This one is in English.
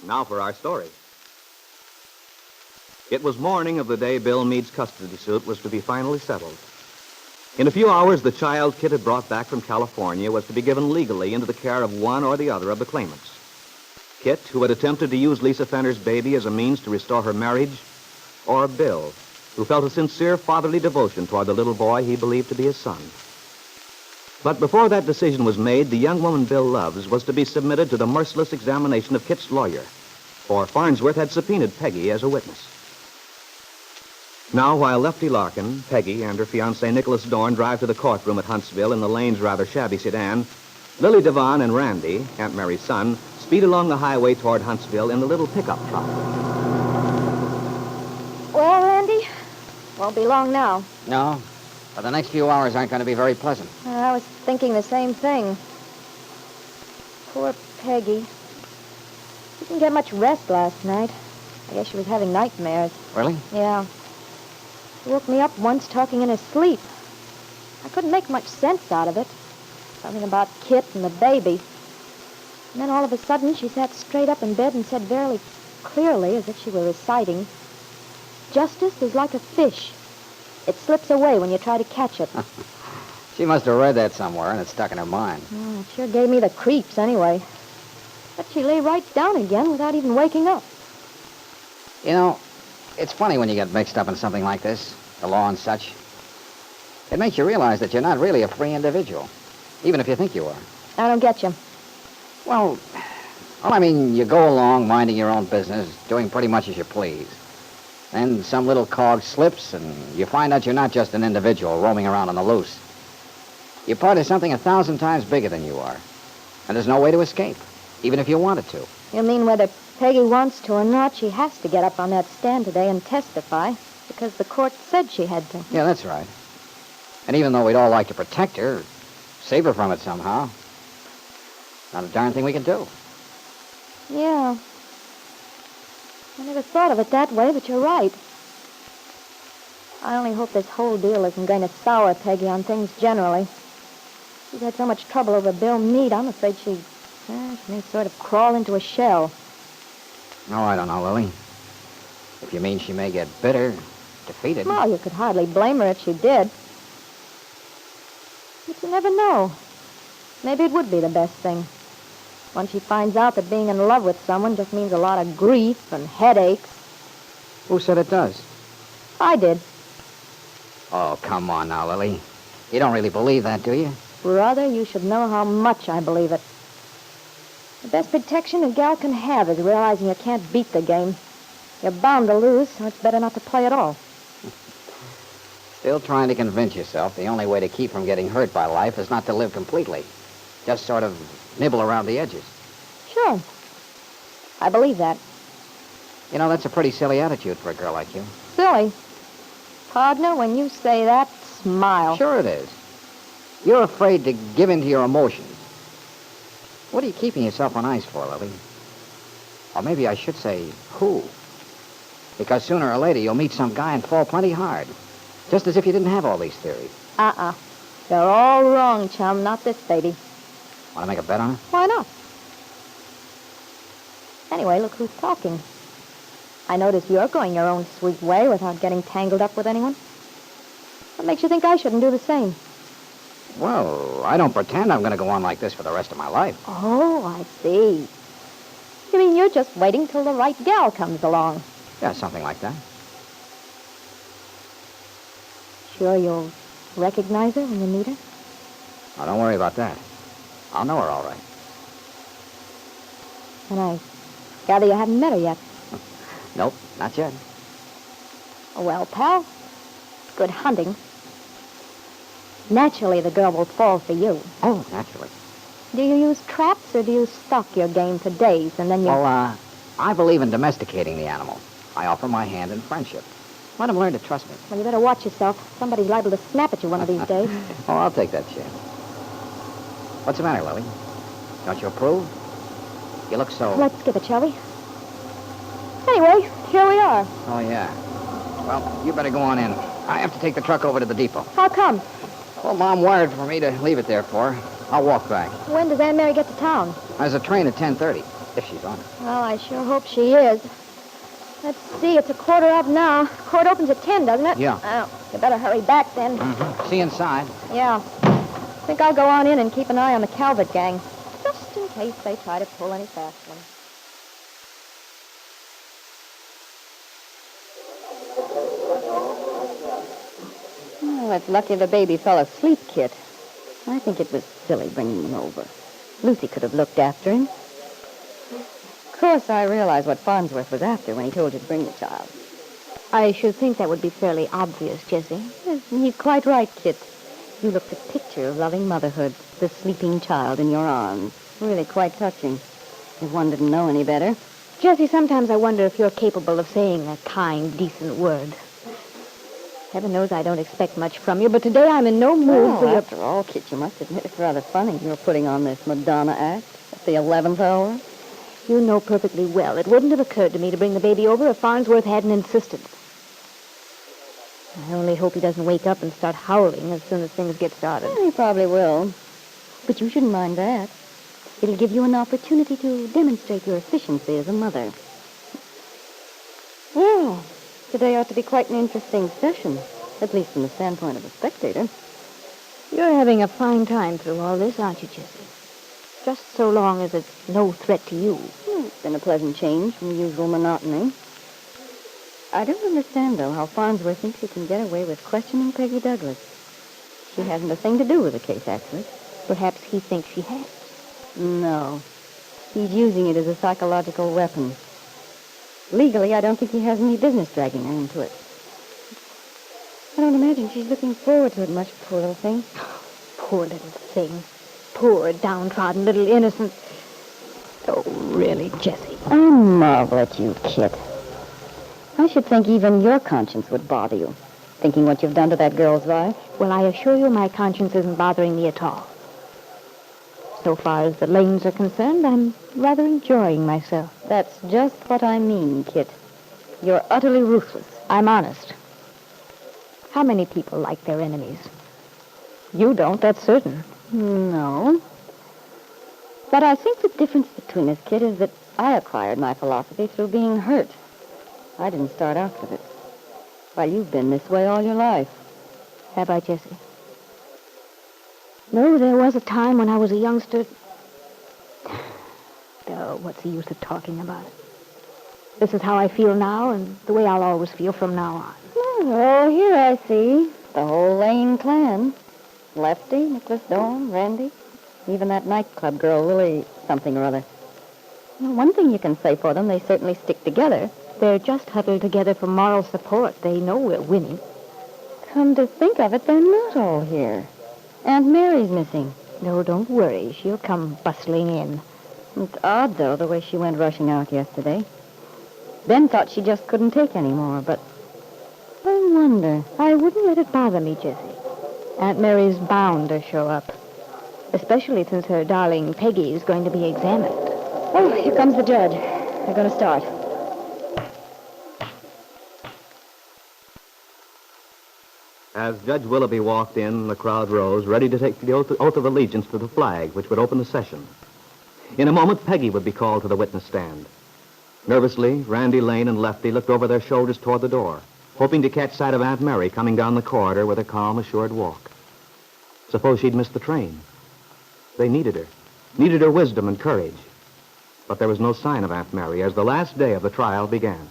Now for our story. It was morning of the day Bill Meade's custody suit was to be finally settled. In a few hours, the child Kit had brought back from California was to be given legally into the care of one or the other of the claimants. Kit, who had attempted to use Lisa Fenner's baby as a means to restore her marriage, or Bill, who felt a sincere fatherly devotion toward the little boy he believed to be his son. But before that decision was made, the young woman Bill loves was to be submitted to the merciless examination of Kit's lawyer, for Farnsworth had subpoenaed Peggy as a witness. Now, while Lefty Larkin, Peggy, and her fiancé Nicholas Dorn drive to the courtroom at Huntsville in the Lane's rather shabby sedan, Lily Devon and Randy, Aunt Mary's son, speed along the highway toward Huntsville in the little pickup truck. Well, Randy, won't be long now. No, but the next few hours aren't going to be very pleasant. I was thinking the same thing. Poor Peggy. She didn't get much rest last night. I guess she was having nightmares. Really? Yeah. She woke me up once talking in her sleep. I couldn't make much sense out of it. Something about Kit and the baby. And then all of a sudden she sat straight up in bed and said very clearly, as if she were reciting, "Justice is like a fish. It slips away when you try to catch it." She must have read that somewhere, and it stuck in her mind. Oh, it sure gave me the creeps anyway. But she lay right down again without even waking up. You know, it's funny when you get mixed up in something like this, the law and such. It makes you realize that you're not really a free individual, even if you think you are. I don't get you. Well, I mean, you go along minding your own business, doing pretty much as you please. Then some little cog slips, and you find out you're not just an individual roaming around on the loose. You're part of something 1,000 times bigger than you are. And there's no way to escape, even if you wanted to. You mean whether Peggy wants to or not, she has to get up on that stand today and testify, because the court said she had to. Yeah, that's right. And even though we'd all like to protect her, save her from it somehow, not a darn thing we can do. Yeah. I never thought of it that way, but you're right. I only hope this whole deal isn't going to sour Peggy on things generally. She's had so much trouble over Bill Meade, I'm afraid she may sort of crawl into a shell. Oh, I don't know, Lily. If you mean she may get bitter, defeated. Well, you could hardly blame her if she did. But you never know. Maybe it would be the best thing. Once she finds out that being in love with someone just means a lot of grief and headaches. Who said it does? I did. Oh, come on now, Lily. You don't really believe that, do you? Brother, you should know how much I believe it. The best protection a gal can have is realizing you can't beat the game. You're bound to lose, so it's better not to play at all. Still trying to convince yourself the only way to keep from getting hurt by life is not to live completely. Just sort of nibble around the edges. Sure. I believe that. You know, that's a pretty silly attitude for a girl like you. Silly. Partner, when you say that, smile. Sure it is. You're afraid to give in to your emotions. What are you keeping yourself on ice for, Lily? Or maybe I should say, who? Because sooner or later you'll meet some guy and fall plenty hard. Just as if you didn't have all these theories. You're all wrong, chum. Not this baby. Want to make a bet on it? Why not? Anyway, look who's talking. I notice you're going your own sweet way without getting tangled up with anyone. What makes you think I shouldn't do the same? Well, I don't pretend I'm going to go on like this for the rest of my life. Oh, I see. You mean you're just waiting till the right gal comes along? Yeah, something like that. Sure you'll recognize her when you meet her? Oh, don't worry about that. I'll know her all right. And I gather you haven't met her yet. Nope, not yet. Well, pal, good hunting. Naturally, the girl will fall for you. Oh, naturally. Do you use traps or do you stalk your game for days and then you... Well, I believe in domesticating the animal. I offer my hand in friendship. Let him learn to trust me. Well, you better watch yourself. Somebody's liable to snap at you one of these days. Oh, I'll take that chance. What's the matter, Lily? Don't you approve? You look so... Let's skip it, shall we? Anyway, here we are. Oh, yeah. Well, you better go on in. I have to take the truck over to the depot. How come? Well, Mom wired for me to leave it there for her. I'll walk back. When does Aunt Mary get to town? There's a train at 10:30. If she's on it. Well, I sure hope she is. Let's see, it's 1:15 now. Court opens at 10, doesn't it? Yeah. Oh, you better hurry back then. Mm-hmm. See you inside. Yeah. I think I'll go on in and keep an eye on the Calvert gang, just in case they try to pull any fast ones. Well, it's lucky the baby fell asleep, Kit. I think it was silly bringing him over. Lucy could have looked after him. Of course, I realize what Farnsworth was after when he told you to bring the child. I should think that would be fairly obvious, Jessie. Yes, he's quite right, Kit. You look the picture of loving motherhood, the sleeping child in your arms. Really quite touching. If one didn't know any better. Jessie, sometimes I wonder if you're capable of saying a kind, decent word. Heaven knows I don't expect much from you, but today I'm in no mood for your... After all, Kit, you must admit it's rather funny you're putting on this Madonna act at the 11th hour. You know perfectly well it wouldn't have occurred to me to bring the baby over if Farnsworth hadn't insisted. I only hope he doesn't wake up and start howling as soon as things get started. He probably will. But you shouldn't mind that. It'll give you an opportunity to demonstrate your efficiency as a mother. Well, today ought to be quite an interesting session, at least from the standpoint of a spectator. You're having a fine time through all this, aren't you, Jessie? Just so long as it's no threat to you. It's been a pleasant change from the usual monotony. I don't understand, though, how Farnsworth thinks he can get away with questioning Peggy Douglas. She hasn't a thing to do with the case, actually. Perhaps he thinks she has. No. He's using it as a psychological weapon. Legally, I don't think he has any business dragging her into it. I don't imagine she's looking forward to it much, poor little thing. Poor little thing. Poor, downtrodden little innocent. Oh, really, Jessie? I marvel at you, Kit. I should think even your conscience would bother you, thinking what you've done to that girl's life. Well, I assure you my conscience isn't bothering me at all. So far as the Lanes are concerned, I'm rather enjoying myself. That's just what I mean, Kit. You're utterly ruthless. I'm honest. How many people like their enemies? You don't, that's certain. No. But I think the difference between us, Kit, is that I acquired my philosophy through being hurt. I didn't start out with it. While you've been this way all your life. Have I, Jessie? No, there was a time when I was a youngster. Oh, what's the use of talking about it? This is how I feel now, and the way I'll always feel from now on. Oh, here I see. The whole Lane clan. Lefty, Nicholas Dorn, Randy, even that nightclub girl, Lily something or other. Well, one thing you can say for them, they certainly stick together. They're just huddled together for moral support. They know we're winning. Come to think of it, they're not all here. Aunt Mary's missing. No, don't worry. She'll come bustling in. It's odd, though, the way she went rushing out yesterday. Ben thought she just couldn't take any more, but I wonder. I wouldn't let it bother me, Jessie. Aunt Mary's bound to show up, especially since her darling Peggy is going to be examined. Oh, here comes the judge. They're going to start. As Judge Willoughby walked in, the crowd rose, ready to take the oath of allegiance to the flag, which would open the session. In a moment, Peggy would be called to the witness stand. Nervously, Randy Lane and Lefty looked over their shoulders toward the door, hoping to catch sight of Aunt Mary coming down the corridor with a calm, assured walk. Suppose she'd missed the train. They needed her wisdom and courage. But there was no sign of Aunt Mary as the last day of the trial began.